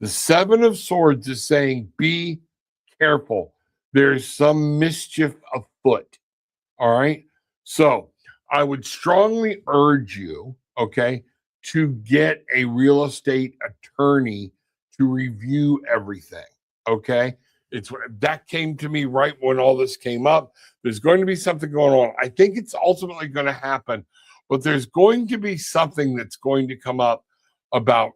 S2: The Seven of Swords is saying, be careful. There's some mischief afoot. All right. So I would strongly urge you, okay, to get a real estate attorney to review everything. Okay. That came to me right when all this came up. There's going to be something going on. I think it's ultimately going to happen, but there's going to be something that's going to come up about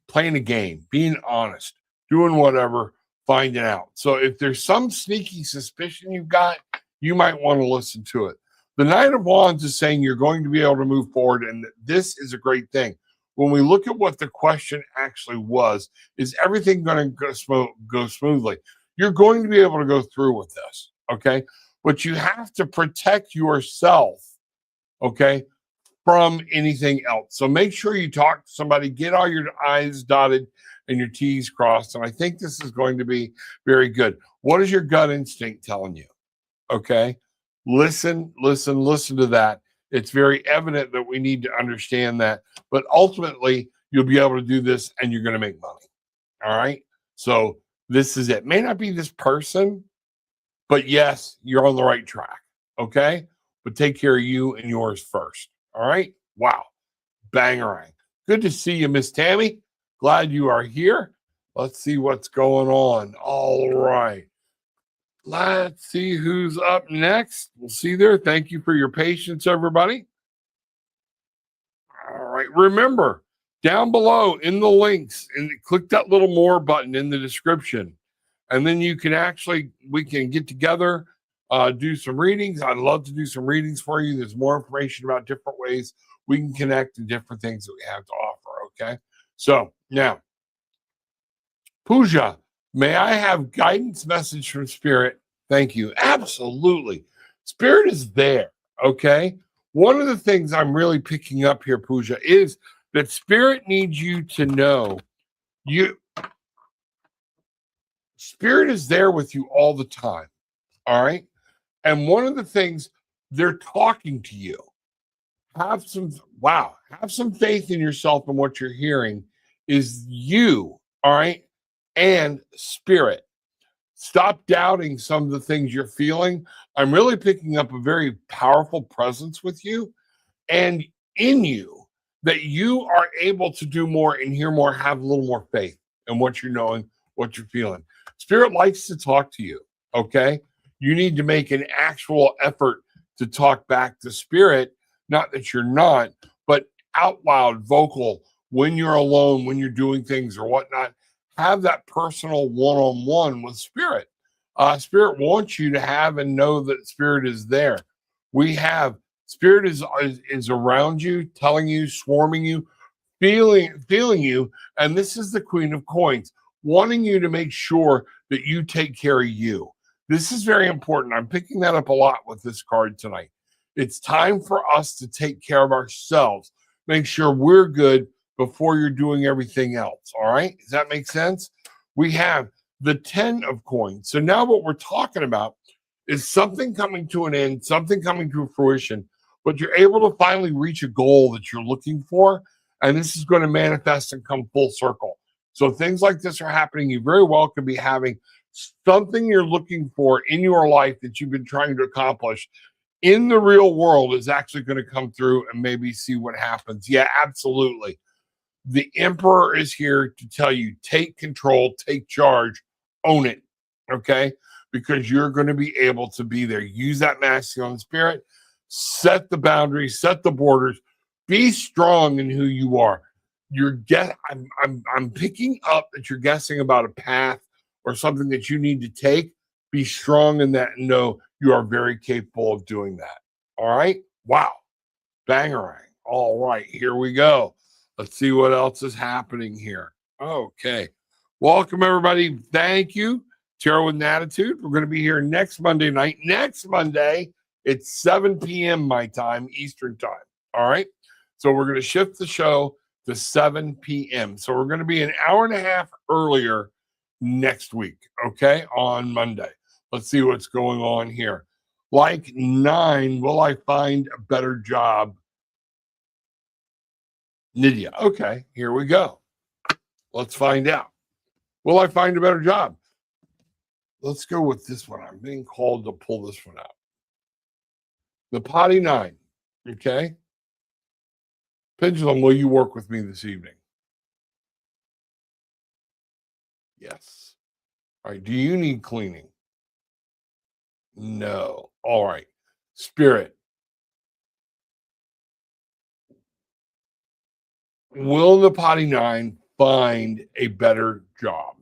S2: playing a game, being honest, doing whatever, finding out. So if there's some sneaky suspicion you've got, you might want to listen to it. The Knight of Wands is saying you're going to be able to move forward, and this is a great thing. When we look at what the question actually was, is everything going to go smoothly? You're going to be able to go through with this, okay? But you have to protect yourself, okay, from anything else. So make sure you talk to somebody, get all your I's dotted and your T's crossed. And I think this is going to be very good. What is your gut instinct telling you? Okay. Listen to that. It's very evident that we need to understand that. But ultimately, you'll be able to do this and you're going to make money. All right. So this is it. May not be this person, but yes, you're on the right track. Okay. But take care of you and yours first. All right. Wow. Bangarang. Good to see you, Miss Tammy. Glad you are here. Let's see what's going on. All right. Let's see who's up next. We'll see there. Thank you for your patience, everybody. All right. Remember, down below in the links, and click that little more button in the description. And then we can get together, do some readings. I'd love to do some readings for you. There's more information about different ways we can connect and different things that we have to offer. Okay. So now, Pooja, may I have guidance message from Spirit? Thank you. Absolutely. Spirit is there. Okay. One of the things I'm really picking up here, Pooja, is that Spirit needs you to know Spirit is there with you all the time. All right. And one of the things, they're talking to you. Have some faith in yourself and what you're hearing is you. All right. And Spirit. Stop doubting some of the things you're feeling. I'm really picking up a very powerful presence with you and in you that you are able to do more and hear more, have a little more faith in what you're knowing, what you're feeling. Spirit likes to talk to you. Okay. You need to make an actual effort to talk back to Spirit. Not that you're not, but out loud, vocal, when you're alone, when you're doing things or whatnot. Have that personal one-on-one with Spirit. Spirit wants you to have and know that Spirit is there. Spirit is around you, telling you, swarming you, feeling you. And this is the Queen of Coins, wanting you to make sure that you take care of you. This is very important. I'm picking that up a lot with this card tonight. It's time for us to take care of ourselves. Make sure we're good before you're doing everything else. All right. Does that make sense? We have the 10 of coins. So now what we're talking about is something coming to an end, something coming to fruition, but you're able to finally reach a goal that you're looking for. And this is going to manifest and come full circle. So things like this are happening. You very well could be having something you're looking for in your life that you've been trying to accomplish in the real world is actually going to come through and maybe see what happens. Yeah, absolutely. The Emperor is here to tell you, take control, take charge, own it, okay? Because you're going to be able to be there. Use that masculine spirit, set the boundaries, set the borders, be strong in who you are. I'm picking up that you're guessing about a path or something that you need to take. Be strong in that and know you are very capable of doing that. All right? Wow. Bangarang. All right, here we go. Let's see what else is happening here. Okay. Welcome, everybody. Thank you. Tarot with an Attitude. We're going to be here next Monday night. Next Monday, it's 7 p.m. my time, Eastern time. All right. So we're going to shift the show to 7 p.m. So we're going to be an hour and a half earlier next week. Okay. On Monday. Let's see what's going on here. Like 9, will I find a better job? Nydia. Okay, here we go. Let's find out. Will I find a better job? Let's go with this one. I'm being called to pull this one out. The Potty 9. Okay. Pendulum, will you work with me this evening? Yes. All right. Do you need cleaning? No. All right. Spirit, will the potty nine find a better job?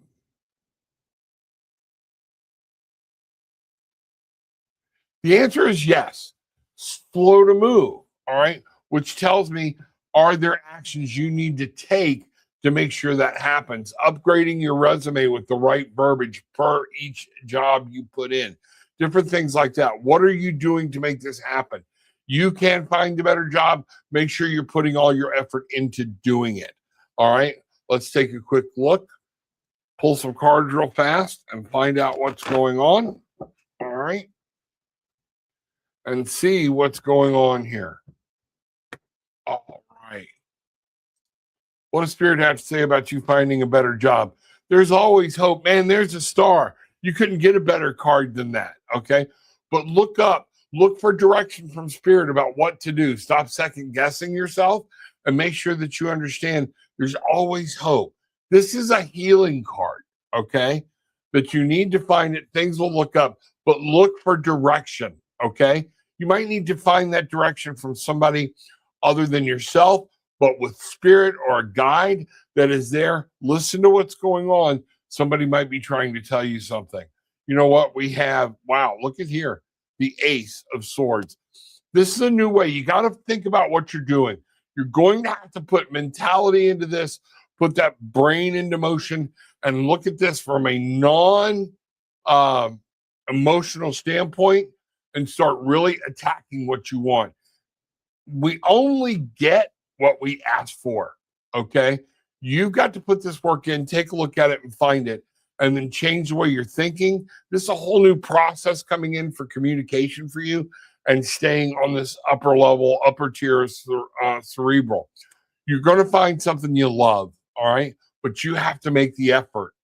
S2: The answer is yes. Slow to move. All right. Which tells me, are there actions you need to take to make sure that happens? Upgrading your resume with the right verbiage per each job you put in, different things like that. What are you doing to make this happen? You can find a better job. Make sure you're putting all your effort into doing it. All right. Let's take a quick look, pull some cards real fast and find out what's going on. All right. And see what's going on here. All right. What does Spirit have to say about you finding a better job? There's always hope. Man, there's a star. You couldn't get a better card than that. Okay. But look up, look for direction from Spirit about what to do. Stop second guessing yourself and make sure that you understand there's always hope. This is a healing card. Okay. That you need to find it. Things will look up, but look for direction. Okay. You might need to find that direction from somebody other than yourself, but with Spirit or a guide that is there. Listen to what's going on. Somebody might be trying to tell you something. You know what? We have, wow, look at here, the Ace of Swords. This is a new way. You got to think about what you're doing. You're going to have to put mentality into this, put that brain into motion, and look at this from a non-emotional standpoint and start really attacking what you want. We only get what we ask for, okay? You've got to put this work in, take a look at it and find it, and then change the way you're thinking. This is a whole new process coming in for communication for you and staying on this upper level, upper tier cerebral. You're going to find something you love, all right? But you have to make the effort.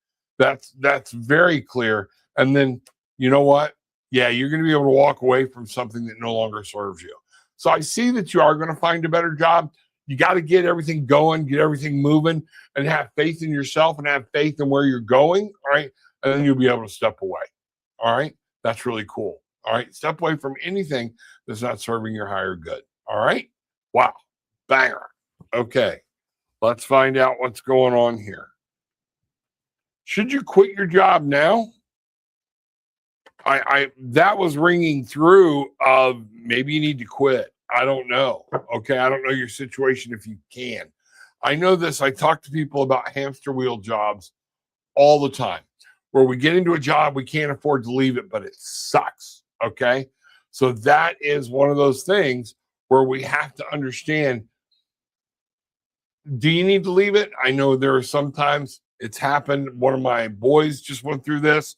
S2: That's very clear. And then, you know what? Yeah, you're going to be able to walk away from something that no longer serves you. So I see that you are going to find a better job. You got to get everything going, get everything moving, and have faith in yourself and have faith in where you're going. All right. And then you'll be able to step away. All right. That's really cool. All right. Step away from anything that's not serving your higher good. All right. Wow. Banger. Okay. Let's find out what's going on here. Should you quit your job now? I that was ringing through of maybe you need to quit. I don't know. Okay. I don't know your situation if you can. I know this. I talk to people about hamster wheel jobs all the time where we get into a job, we can't afford to leave it, but it sucks. Okay. So that is one of those things where we have to understand, do you need to leave it? I know there are sometimes it's happened. One of my boys just went through this,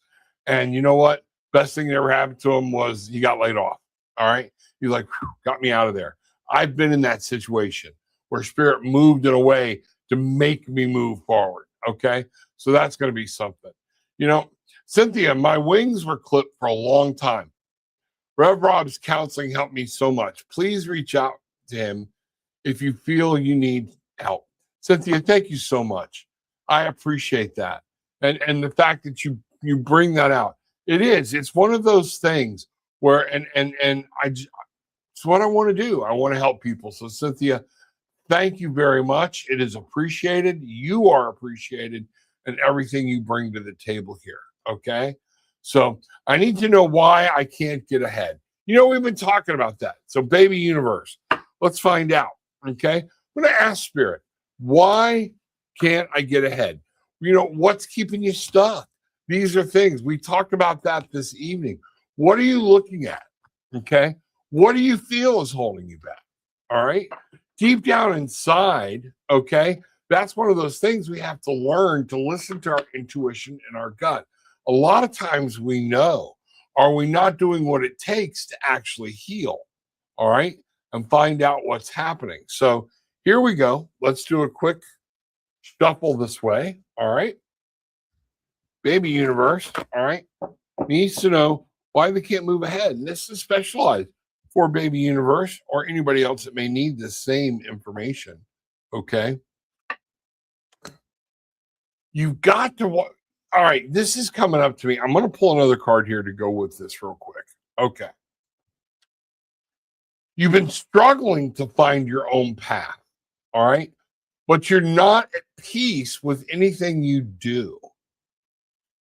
S2: and you know what? Best thing that ever happened to him was he got laid off. All right. He's like, got me out of there. I've been in that situation where Spirit moved in a way to make me move forward. Okay. So that's going to be something. You know, Cynthia, my wings were clipped for a long time. Rev Rob's counseling helped me so much. Please reach out to him if you feel you need help. Cynthia, thank you so much. I appreciate that. And the fact that you bring that out. It's one of those things where, it's what I want to do. I want to help people. So Cynthia, thank you very much. It is appreciated. You are appreciated and everything you bring to the table here. Okay. So I need to know why I can't get ahead. You know, we've been talking about that. So baby universe, let's find out. Okay. I'm going to ask Spirit, why can't I get ahead? You know, what's keeping you stuck? These are things we talked about that this evening. What are you looking at? Okay. What do you feel is holding you back? All right. Deep down inside, okay, that's one of those things we have to learn to listen to our intuition and our gut. A lot of times we know, are we not doing what it takes to actually heal? All right. And find out what's happening. So here we go. Let's do a quick shuffle this way. All right. Baby universe, all right, needs to know why they can't move ahead. And this is specialized for baby universe or anybody else that may need the same information. Okay. You've got to, All right, this is coming up to me. I'm going to pull another card here to go with this real quick. Okay. You've been struggling to find your own path. All right. But you're not at peace with anything you do.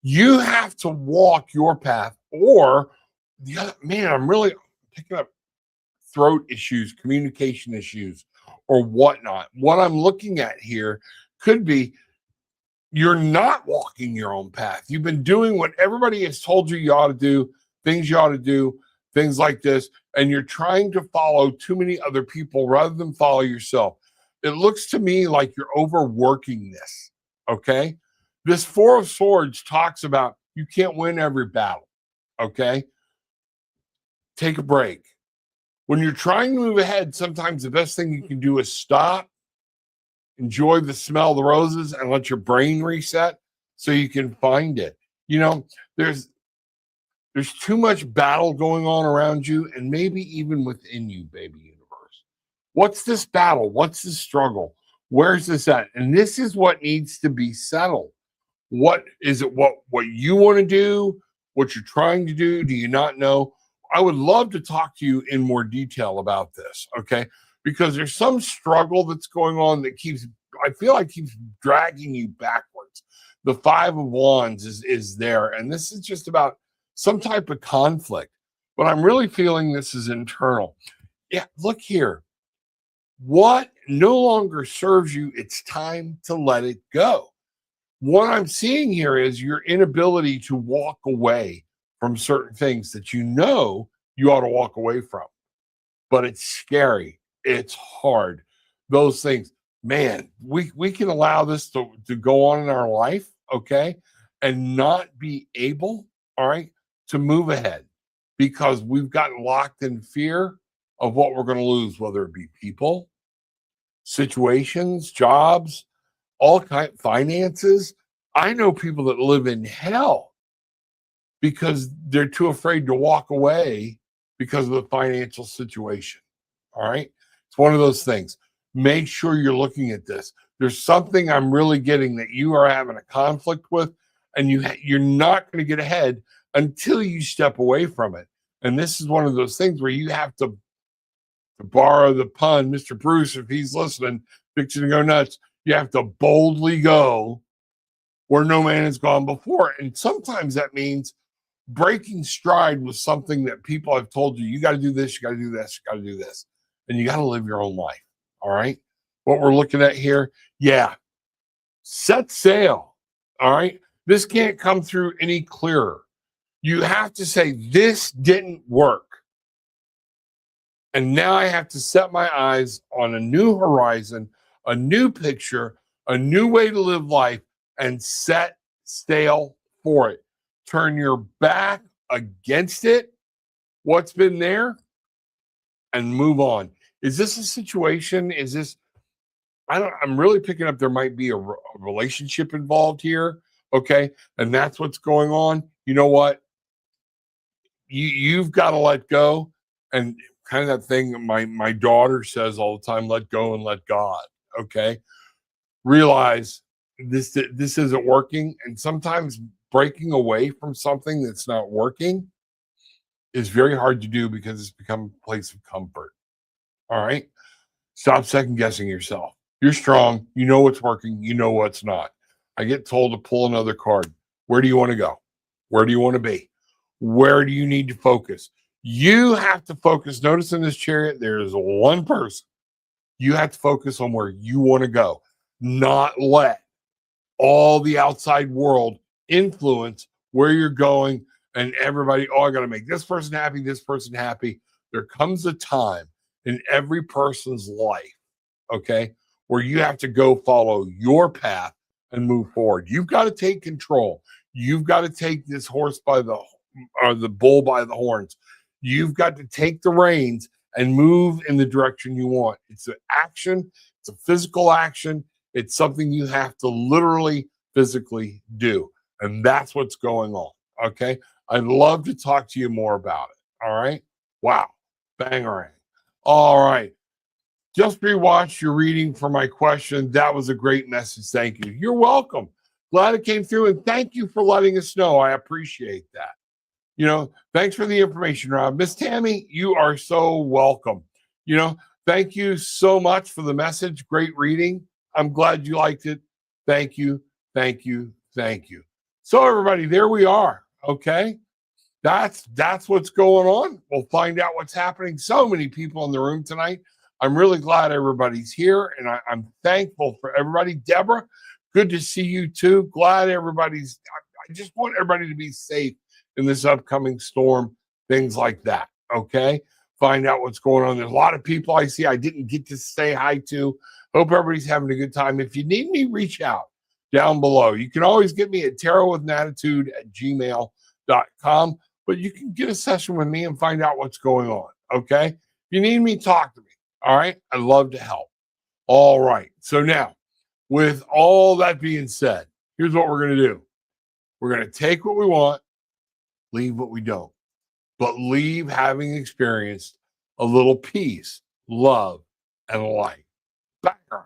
S2: You have to walk your path, or man, I'm really picking up throat issues, communication issues, or whatnot. What I'm looking at here could be you're not walking your own path. You've been doing what everybody has told you you ought to do, things you ought to do, things like this, and you're trying to follow too many other people rather than follow yourself. It looks to me like you're overworking this, okay? This Four of Swords talks about you can't win every battle, okay? Take a break. When you're trying to move ahead, sometimes the best thing you can do is stop, enjoy the smell of the roses, and let your brain reset so you can find it. You know, there's too much battle going on around you and maybe even within you, baby universe. What's this battle? What's this struggle? Where's this at? And this is what needs to be settled. What is it? What you want to do? What you're trying to do? Do you not know? I would love to talk to you in more detail about this, okay? Because there's some struggle that's going on that I feel like keeps dragging you backwards. The Five of Wands is there, and this is just about some type of conflict. But I'm really feeling this is internal. Yeah, look here. What no longer serves you, it's time to let it go. What I'm seeing here is your inability to walk away from certain things that you know you ought to walk away from. But it's scary. It's hard. Those things, man, we can allow this to go on in our life, okay, and not be able, all right, to move ahead because we've gotten locked in fear of what we're going to lose, whether it be people, situations, jobs, all kind finances. I know people that live in hell because they're too afraid to walk away because of the financial situation. All right. It's one of those things. Make sure you're looking at this. There's something I'm really getting that you are having a conflict with, and you're not going to get ahead until you step away from it. And this is one of those things where you have to borrow the pun, Mr. Bruce, if he's listening, fixing to go nuts, you have to boldly go where no man has gone before. And sometimes that means breaking stride with something that people have told you, you got to do this, you got to do this, you got to do this. And you got to live your own life. All right. What we're looking at here, yeah, set sail. All right. This can't come through any clearer. You have to say, this didn't work. And now I have to set my eyes on a new horizon, a new picture, a new way to live life, and set sail for it. Turn your back against it, what's been there, and move on. Is this a situation? Is this, I'm really picking up there might be a relationship involved here, okay? And that's what's going on. You know what? You've got to let go. And kind of that thing my daughter says all the time, let go and let God, okay? Realize this isn't working. And sometimes breaking away from something that's not working is very hard to do because it's become a place of comfort. All right? Stop second guessing yourself. You're strong. You know what's working. You know what's not. I get told to pull another card. Where do you want to go? Where do you want to be? Where do you need to focus? You have to focus. Notice in this chariot, there is one person. You have to focus on where you want to go, not let all the outside world influence where you're going and everybody, oh, I got to make this person happy, this person happy. There comes a time in every person's life, okay, where you have to go follow your path and move forward. You've got to take control. You've got to take this horse by the bull by the horns. You've got to take the reins and move in the direction you want. It's an action. It's a physical action. It's something you have to literally physically do. And that's what's going on. Okay. I'd love to talk to you more about it. All right. Wow. Bangarang. All right. Just rewatched your reading for my question. That was a great message. Thank you. You're welcome. Glad it came through, and thank you for letting us know. I appreciate that. Thanks for the information, Rob. Miss Tammy, you are so welcome. Thank you so much for the message. Great reading. I'm glad you liked it. Thank you. Thank you. Thank you. So everybody, there we are. Okay. That's what's going on. We'll find out what's happening. So many people in the room tonight. I'm really glad everybody's here, and I'm thankful for everybody. Deborah, good to see you too. Glad everybody's. I just want everybody to be safe in this upcoming storm, things like that. Okay, find out what's going on. There's a lot of people I see I didn't get to say hi to. Hope everybody's having a good time. If you need me, reach out down below. You can always get me at tarotwithnatitude@gmail.com. But you can get a session with me and find out what's going on. Okay. If you need me, talk to me. All right. I'd love to help. All right. So now, with all that being said, here's what we're going to do. We're going to take what we want, leave what we don't, but leave having experienced a little peace, love, and light. Background.